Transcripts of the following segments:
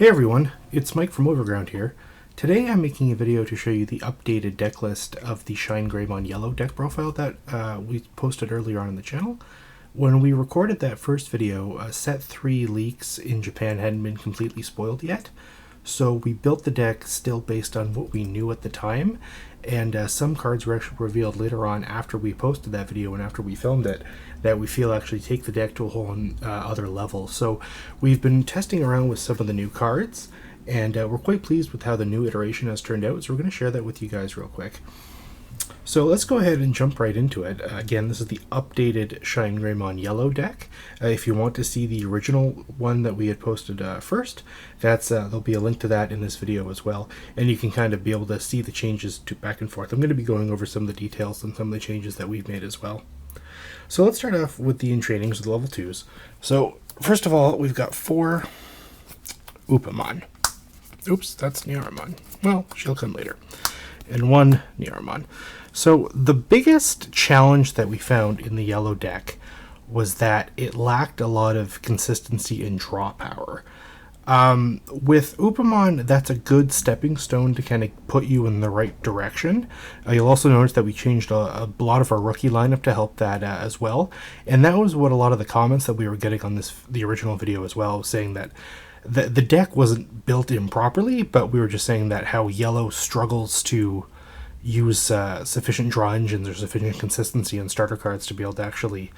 Hey everyone, it's Mike from Overground here. Today I'm making a video to show you the updated deck list of the ShineGreymon yellow deck profile that we posted earlier on in the channel. When we recorded that first video, set 3 leaks in Japan hadn't been completely spoiled yet, so we built the deck still based on what we knew at the time, and some cards were actually revealed later on after we posted that video and after we filmed it that we feel actually take the deck to a whole other level. So we've been testing around with some of the new cards, and we're quite pleased with how the new iteration has turned out, so we're going to share that with you guys real quick. So let's go ahead and jump right into it. Again, this is the updated ShineGreymon yellow deck. If you want to see the original one that we had posted first, there'll be a link to that in this video as well, and you can kind of be able to see the changes back and forth. I'm going to be going over some of the details and some of the changes that we've made as well. So let's start off with the entrainings with level 2s. So first of all, we've got 4 Upamon. Oops, that's Nearamon. Well, she'll come later. And 1 Nearamon. So the biggest challenge that we found in the yellow deck was that it lacked a lot of consistency and draw power. With Upamon, that's a good stepping stone to kind of put you in the right direction. You'll also notice that we changed a lot of our rookie lineup to help that as well. And that was what a lot of the comments that we were getting on the original video as well, saying that the deck wasn't built in properly, but we were just saying that how yellow struggles to use sufficient draw engines or sufficient consistency in starter cards to be able to actually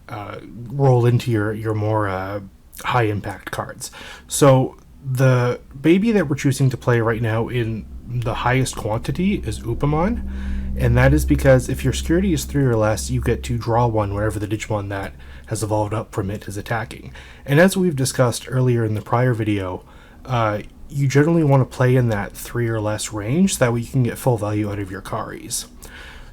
roll into your more high impact cards. So the baby that we're choosing to play right now in the highest quantity is Upamon, and that is because if your security is 3 or less, you get to draw 1 whenever the Digimon that has evolved up from it is attacking. And as we've discussed earlier in the prior video, you generally want to play in that 3 or less range, so that way you can get full value out of your Karis.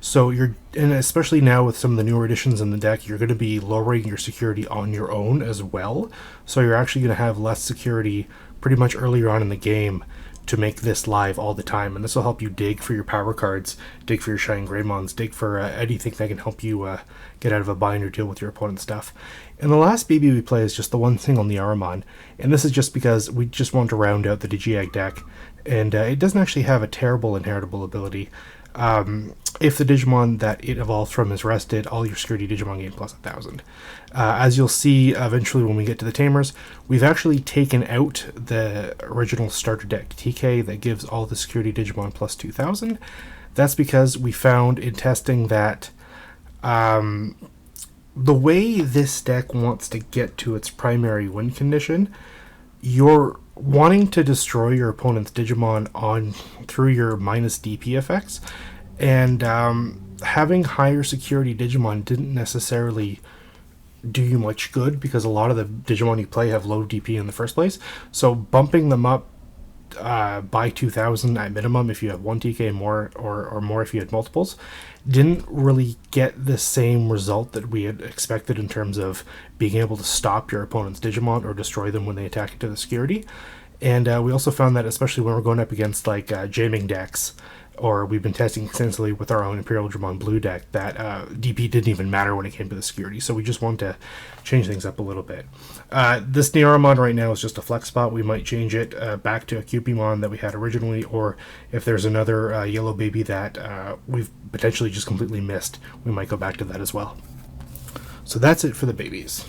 So and especially now with some of the newer additions in the deck, you're going to be lowering your security on your own as well. So you're actually going to have less security pretty much earlier on in the game to make this live all the time. And this will help you dig for your power cards, dig for your ShineGreymons, dig for anything that can help you get out of a bind or deal with your opponent's stuff. And the last baby we play is just the one single Nearamon. And this is just because we just want to round out the Digiegg deck. And it doesn't actually have a terrible inheritable ability. If the Digimon that it evolved from is rested, all your security Digimon gain plus 1,000. As you'll see eventually when we get to the Tamers, we've actually taken out the original starter deck TK that gives all the security Digimon plus 2,000. That's because we found in testing that the way this deck wants to get to its primary win condition, you're wanting to destroy your opponent's Digimon through your minus DP effects, and having higher security Digimon didn't necessarily do you much good because a lot of the Digimon you play have low DP in the first place. So bumping them up by 2,000 at minimum if you have 1 TK more or more if you had multiples didn't really get the same result that we had expected in terms of being able to stop your opponent's Digimon or destroy them when they attack into the security. And we also found that especially when we're going up against like jamming decks, or we've been testing extensively with our own Imperial Digimon Blue deck, that DP didn't even matter when it came to the security. So we just want to change things up a little bit. This Nearamon right now is just a flex spot. We might change it back to a Cupimon that we had originally, or if there's another yellow baby that we've potentially just completely missed, we might go back to that as well. So that's it for the babies.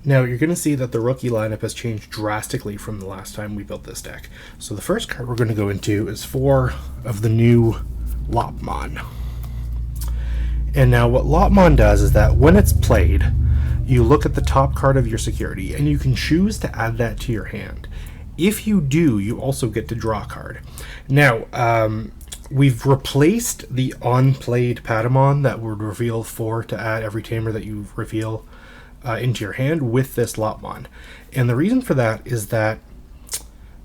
Now you're going to see that the rookie lineup has changed drastically from the last time we built this deck. So the first card we're going to go into is 4 of the new Lotmon. And now what Lotmon does is that when it's played, you look at the top card of your security and you can choose to add that to your hand. If you do, you also get to draw a card. Now, we've replaced the on-played Padmon that would reveal 4 to add every tamer that you reveal into your hand with this Lotmon. And the reason for that is that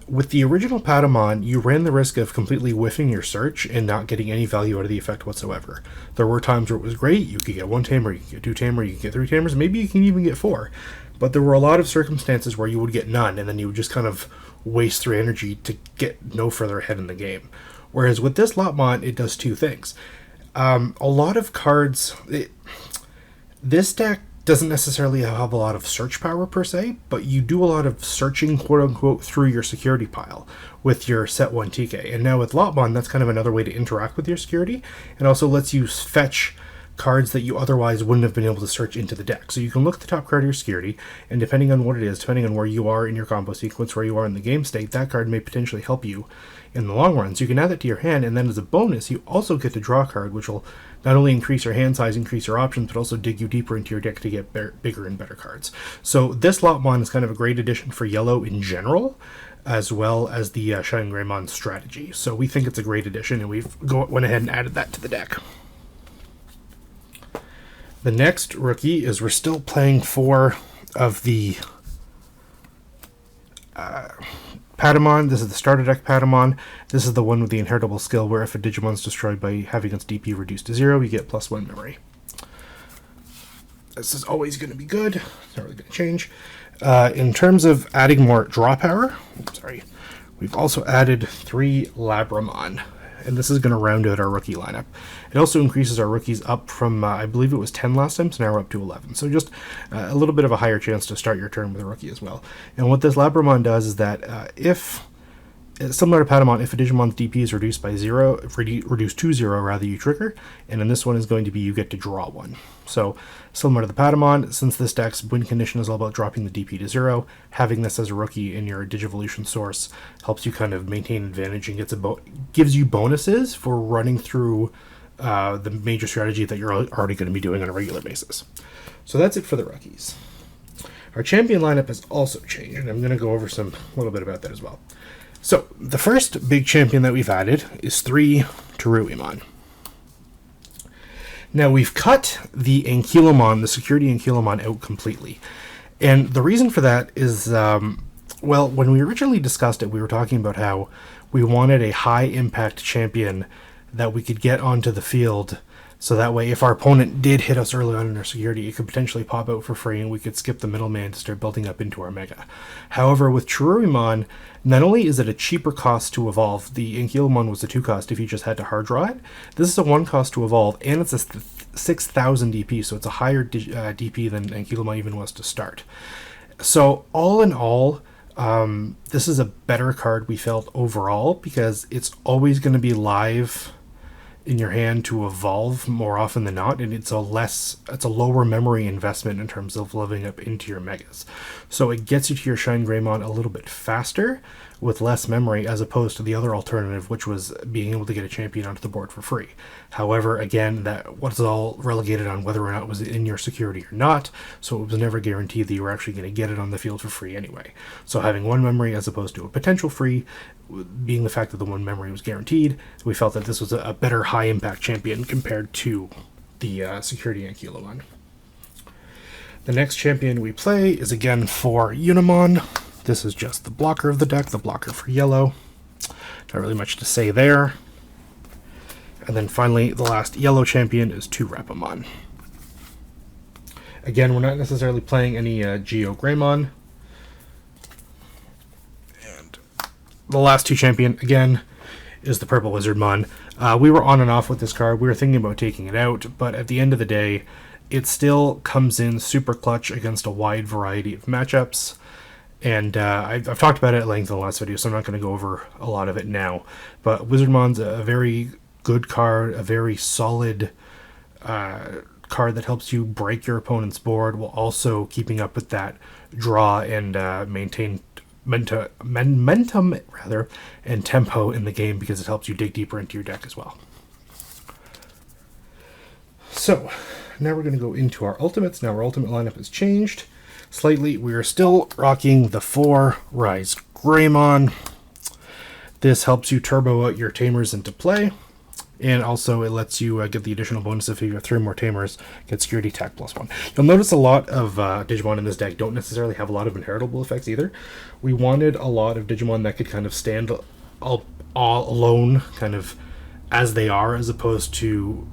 with the original Padmon, you ran the risk of completely whiffing your search and not getting any value out of the effect whatsoever. There were times where it was great, you could get 1 tamer, you could get 2 tamer, you could get 3 tamers, maybe you can even get 4. But there were a lot of circumstances where you would get none, and then you would just kind of waste 3 energy to get no further ahead in the game. Whereas with this Lotmon, it does 2 things. A lot of cards... This deck doesn't necessarily have a lot of search power per se, but you do a lot of searching, quote unquote, through your security pile with your set 1 TK. And now with Lotmon, that's kind of another way to interact with your security, and also lets you fetch cards that you otherwise wouldn't have been able to search into the deck. So you can look at the top card of your security, and depending on what it is, depending on where you are in your combo sequence, where you are in the game state, that card may potentially help you in the long run. So you can add that to your hand, and then as a bonus, you also get to draw a card, which will not only increase your hand size, increase your options, but also dig you deeper into your deck to get bigger and better cards. So this Lotmon is kind of a great addition for yellow in general, as well as the ShineGreymon strategy. So we think it's a great addition, and we've went ahead and added that to the deck. The next rookie is we're still playing 4 of the Padmon. This is the starter deck Padmon. This is the one with the inheritable skill where if a Digimon is destroyed by having its DP reduced to 0, you get +1 memory. This is always going to be good. It's not really going to change. In terms of adding more draw power, we've also added 3 Labramon, and this is going to round out our rookie lineup. It also increases our rookies up from, I believe it was 10 last time, so now we're up to 11. So just a little bit of a higher chance to start your turn with a rookie as well. And what this Labramon does is that if, similar to Padmon, if a Digimon's DP is reduced by 0, reduced to 0 rather, you trigger, and in this one is going to be you get to draw 1. So similar to the Padmon, since this deck's win condition is all about dropping the DP to 0, having this as a rookie in your Digivolution source helps you kind of maintain advantage and gives you bonuses for running through the major strategy that you're already going to be doing on a regular basis. So that's it for the rookies. Our champion lineup has also changed, and I'm going to go over a little bit about that as well. So the first big champion that we've added is 3 Unimod. Now we've cut the Ankylomon, the security Ankylomon, out completely. And the reason for that is, well, when we originally discussed it, we were talking about how we wanted a high impact champion that we could get onto the field, so that way if our opponent did hit us early on in our security, it could potentially pop out for free and we could skip the middleman to start building up into our mega. However, with Unimod, not only is it a cheaper cost to evolve, the Ankylomon was a 2 cost if you just had to hard draw it, this is a 1 cost to evolve, and it's a 6,000 DP, so it's a higher DP than Ankylomon even was to start. So all in all, this is a better card, we felt, overall, because it's always going to be live in your hand to evolve more often than not, and it's a lower memory investment in terms of living up into your megas. So it gets you to your ShineGreymon a little bit faster with less memory, as opposed to the other alternative, which was being able to get a champion onto the board for free. However, again, that was all relegated on whether or not it was in your security or not, so it was never guaranteed that you were actually going to get it on the field for free anyway. So having 1 memory as opposed to a potential free, being the fact that the 1 memory was guaranteed, we felt that this was a better high impact champion compared to the security Ankylomon. The next champion we play is again for Unimod. This is just the blocker of the deck, the blocker for yellow. Not really much to say there. And then finally, the last yellow champion is 2 Labramon. Again, we're not necessarily playing any ShineGreymon. And the last 2 champion, again, is the purple Wizardmon. We were on and off with this card. We were thinking about taking it out, but at the end of the day, it still comes in super clutch against a wide variety of matchups. And I've talked about it at length in the last video, so I'm not going to go over a lot of it now. But Wizardmon's a very good card, a very solid card that helps you break your opponent's board while also keeping up with that draw and maintain momentum and tempo in the game, because it helps you dig deeper into your deck as well. So now we're going to go into our ultimates. Now our ultimate lineup has changed slightly. We are still rocking the 4 ShineGreymon. This helps you turbo out your Tamers into play, and also it lets you get the additional bonus if you have 3 more Tamers, get security attack +1. You'll notice a lot of Digimon in this deck don't necessarily have a lot of inheritable effects either. We wanted a lot of Digimon that could kind of stand all alone, kind of as they are, as opposed to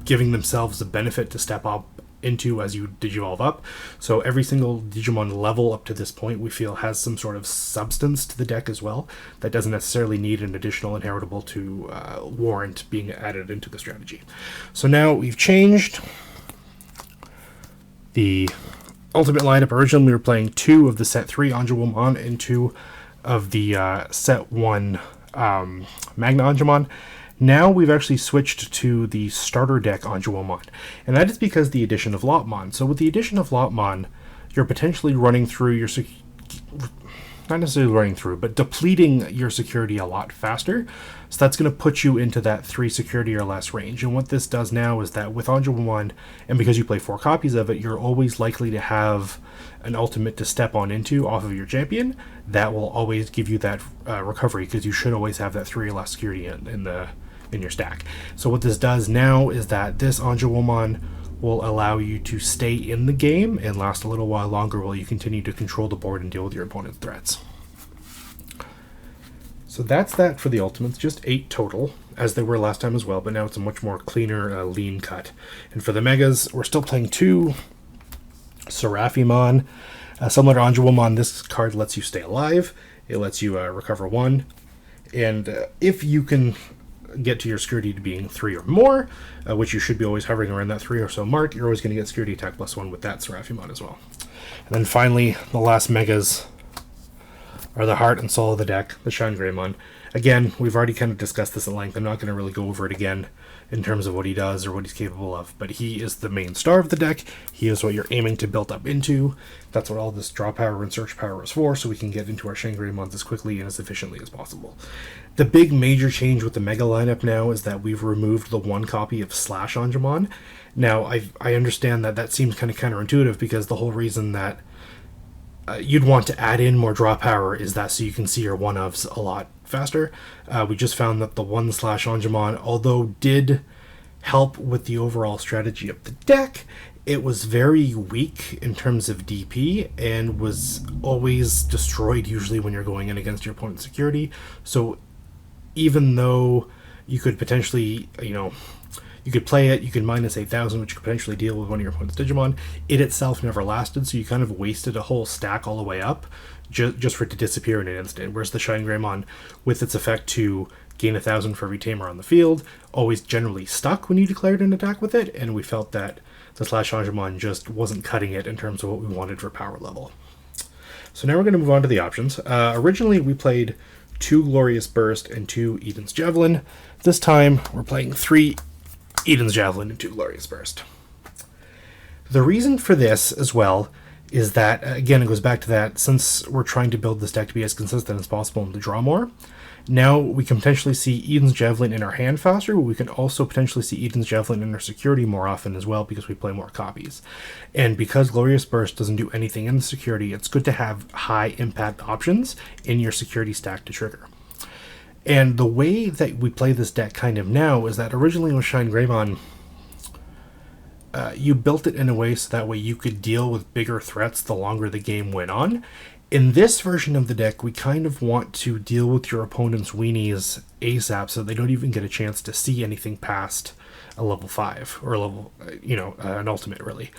giving themselves a benefit to step up into as you digivolve up. So every single Digimon level up to this point we feel has some sort of substance to the deck as well, that doesn't necessarily need an additional inheritable to warrant being added into the strategy. So now we've changed the Ultimate lineup. Originally, we were playing 2 of the set 3 Anjumon and 2 of the set 1 Magna Anjumon. Now we've actually switched to the starter deck Anjumon, and that is because the addition of Lotmon. So with the addition of Lotmon, you're potentially running through your not necessarily running through, but depleting your security a lot faster. So that's going to put you into that 3 security or less range. And what this does now is that with Anjumon, and because you play 4 copies of it, you're always likely to have an ultimate to step on into off of your champion. That will always give you that recovery, because you should always have that 3 or less security in your stack. So what this does now is that this Anjumon will allow you to stay in the game and last a little while longer while you continue to control the board and deal with your opponent's threats. So that's that for the ultimates, just 8 total, as they were last time as well, but now it's a much more cleaner, lean cut. And for the megas, we're still playing 2 Seraphimon. Similar to Anjumon, this card lets you stay alive, it lets you recover 1, and if you can get to your security to being 3 or more, which you should be always hovering around that 3 or so mark, you're always going to get security attack +1 with that Seraphimon as well. And then finally, the last megas are the heart and soul of the deck, the ShineGreymon. Again, we've already kind of discussed this at length. I'm not going to really go over it again in terms of what he does or what he's capable of, but he is the main star of the deck. He is what you're aiming to build up into. That's what all this draw power and search power is for, so we can get into our ShineGreymons as quickly and as efficiently as possible. The big major change with the Mega lineup now is that we've removed the 1 copy of Slash Anjumon. Now, I understand that that seems kind of counterintuitive, because the whole reason that you'd want to add in more draw power is that so you can see your 1-ofs a lot faster. We just found that the 1 Slash Anjumon, although did help with the overall strategy of the deck, it was very weak in terms of DP and was always destroyed usually when you're going in against your opponent's security. So even though you could potentially, you could play it, you could minus 8,000, which could potentially deal with one of your opponent's Digimon, it itself never lasted, so you kind of wasted a whole stack all the way up just for it to disappear in an instant. Whereas the ShineGreymon, with its effect to gain 1,000 for every tamer on the field, always generally stuck when you declared an attack with it, and we felt that the Slash Anjumon just wasn't cutting it in terms of what we wanted for power level. So now we're going to move on to the options. Originally we played 2 Glorious Burst and 2 Eden's Javelin. This time we're playing 3 Eden's Javelin and 2 Glorious Burst. The reason for this as well is that, again, it goes back to that, since we're trying to build this deck to be as consistent as possible and to draw more, now we can potentially see Eden's Javelin in our hand faster, but we can also potentially see Eden's Javelin in our security more often as well, because we play more copies. And because Glorious Burst doesn't do anything in the security, it's good to have high impact options in your security stack to trigger. And the way that we play this deck kind of now is that originally with ShineGreymon, you built it in a way so that way you could deal with bigger threats the longer the game went on. In this version of the deck, we kind of want to deal with your opponent's weenies ASAP, so they don't even get a chance to see anything past a level 5 or a level, an ultimate really.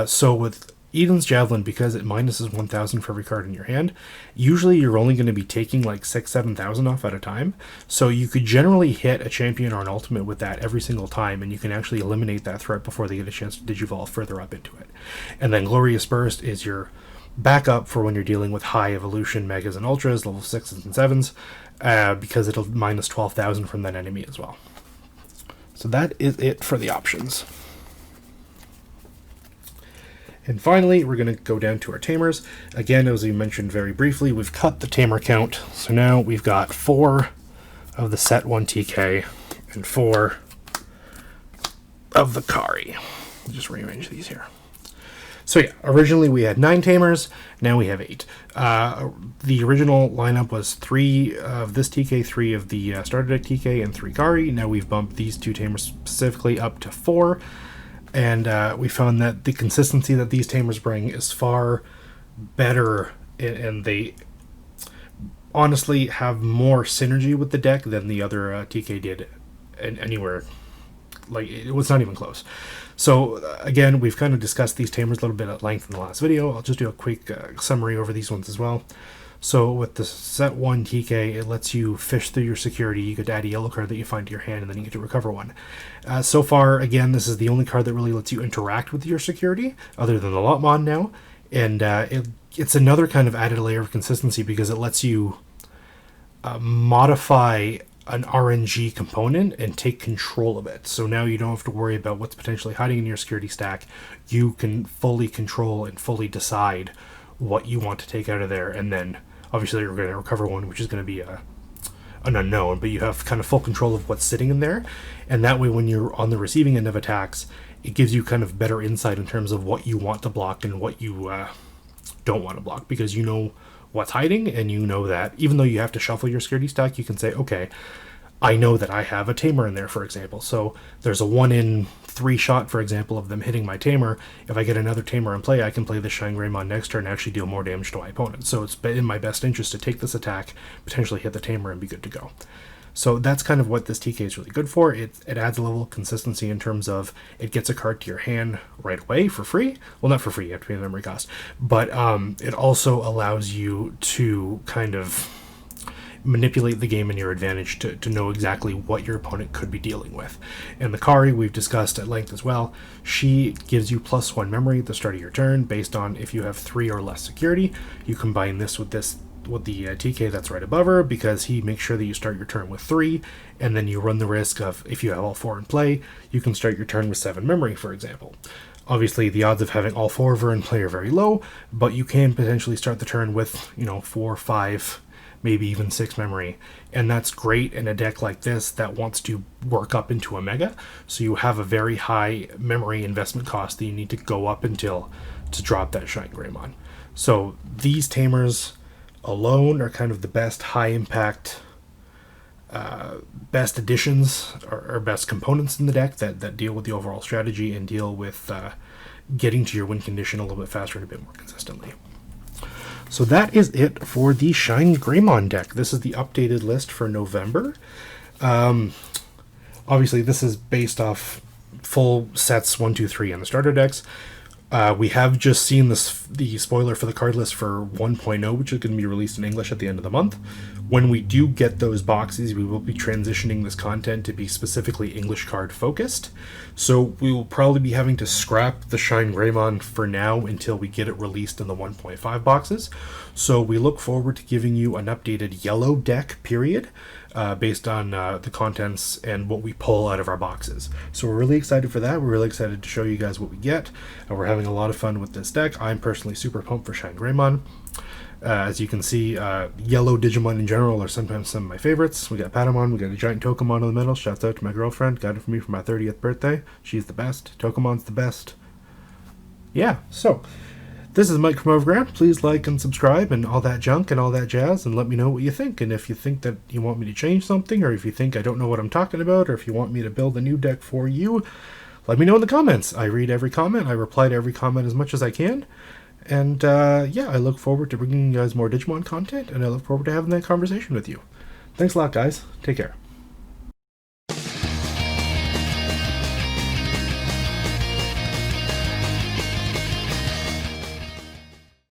So with Eden's Javelin, because it minuses 1,000 for every card in your hand, usually you're only going to be taking like 6,000-7,000 off at a time. So you could generally hit a champion or an ultimate with that every single time, and you can actually eliminate that threat before they get a chance to digivolve further up into it. And then Glorious Burst is your backup for when you're dealing with high evolution megas and ultras, level 6s and 7s, because it'll minus 12,000 from that enemy as well. So that is it for the options. And finally, we're going to go down to our Tamers. Again, as we mentioned very briefly, we've cut the Tamer count. So now we've got 4 of the set 1 TK and 4 of the Kari. I'll just rearrange these here. So yeah, originally we had 9 Tamers, now we have 8. The original lineup was 3 of this TK, 3 of the starter deck TK, and 3 Kari. Now we've bumped these 2 Tamers specifically up to 4. And we found that the consistency that these Tamers bring is far better, and they honestly have more synergy with the deck than the other TK did anywhere. Like, it was not even close. So, again, we've kind of discussed these Tamers a little bit at length in the last video. I'll just do a quick summary over these ones as well. So with the set 1 TK, it lets you fish through your security. You could add a yellow card that you find to your hand, and then you get to recover one. So far, again, this is the only card that really lets you interact with your security, other than the Lotmon now. And it's another kind of added layer of consistency because it lets you modify an RNG component and take control of it. So now you don't have to worry about what's potentially hiding in your security stack. You can fully control and fully decide what you want to take out of there, and then obviously you're going to recover one, which is going to be an unknown, but you have kind of full control of what's sitting in there. And that way, when you're on the receiving end of attacks, it gives you kind of better insight in terms of what you want to block and what you don't want to block, because you know what's hiding, and you know that even though you have to shuffle your security stack, you can say, okay, I know that I have a Tamer in there, for example. So there's a 1 in 3 shot, for example, of them hitting my Tamer. If I get another Tamer in play, I can play the ShineGreymon next turn and actually deal more damage to my opponent. So it's in my best interest to take this attack, potentially hit the Tamer, and be good to go. So that's kind of what this TK is really good for. It adds a level of consistency in terms of it gets a card to your hand right away for free. Well, not for free, you have to pay the memory cost. But it also allows you to kind of manipulate the game in your advantage to know exactly what your opponent could be dealing with. And the Kari, we've discussed at length as well. She gives you +1 memory at the start of your turn based on if you have 3 or less security. You combine this with the TK that's right above her, because he makes sure that you start your turn with 3, and then you run the risk of, if you have all 4 in play, you can start your turn with 7 memory, for example. Obviously, the odds of having all 4 of her in play are very low, but you can potentially start the turn with, 4, 5, maybe even 6 memory, and that's great in a deck like this that wants to work up into a mega, so you have a very high memory investment cost that you need to go up until to drop that ShineGreymon. So these Tamers alone are kind of the best high impact, best additions or best components in the deck that deal with the overall strategy and deal with getting to your win condition a little bit faster and a bit more consistently. So that is it for the ShineGreymon deck. This is the updated list for November. Obviously, this is based off full sets 1, 2, 3 and the starter decks. We have just seen the spoiler for the card list for 1.0, which is going to be released in English at the end of the month. When we do get those boxes, we will be transitioning this content to be specifically English card focused. So we will probably be having to scrap the ShineGreymon for now until we get it released in the 1.5 boxes. So we look forward to giving you an updated yellow deck, period, based on the contents and what we pull out of our boxes. So we're really excited for that. We're really excited to show you guys what we get, and we're having a lot of fun with this deck. I'm personally super pumped for ShineGreymon. As you can see, yellow Digimon in general are sometimes some of my favorites. We got Padmon, we got a giant Tokamon in the middle. Shouts out to my girlfriend, got it for me for my 30th birthday. She's the best. Tokamon's the best. Yeah, so this is Mike from Overground. Please like and subscribe and all that junk and all that jazz, and let me know what you think. And if you think that you want me to change something, or if you think I don't know what I'm talking about, or if you want me to build a new deck for you, let me know in the comments. I read every comment. I reply to every comment as much as I can. And yeah, I look forward to bringing you guys more Digimon content, and I look forward to having that conversation with you. Thanks a lot, guys. Take care.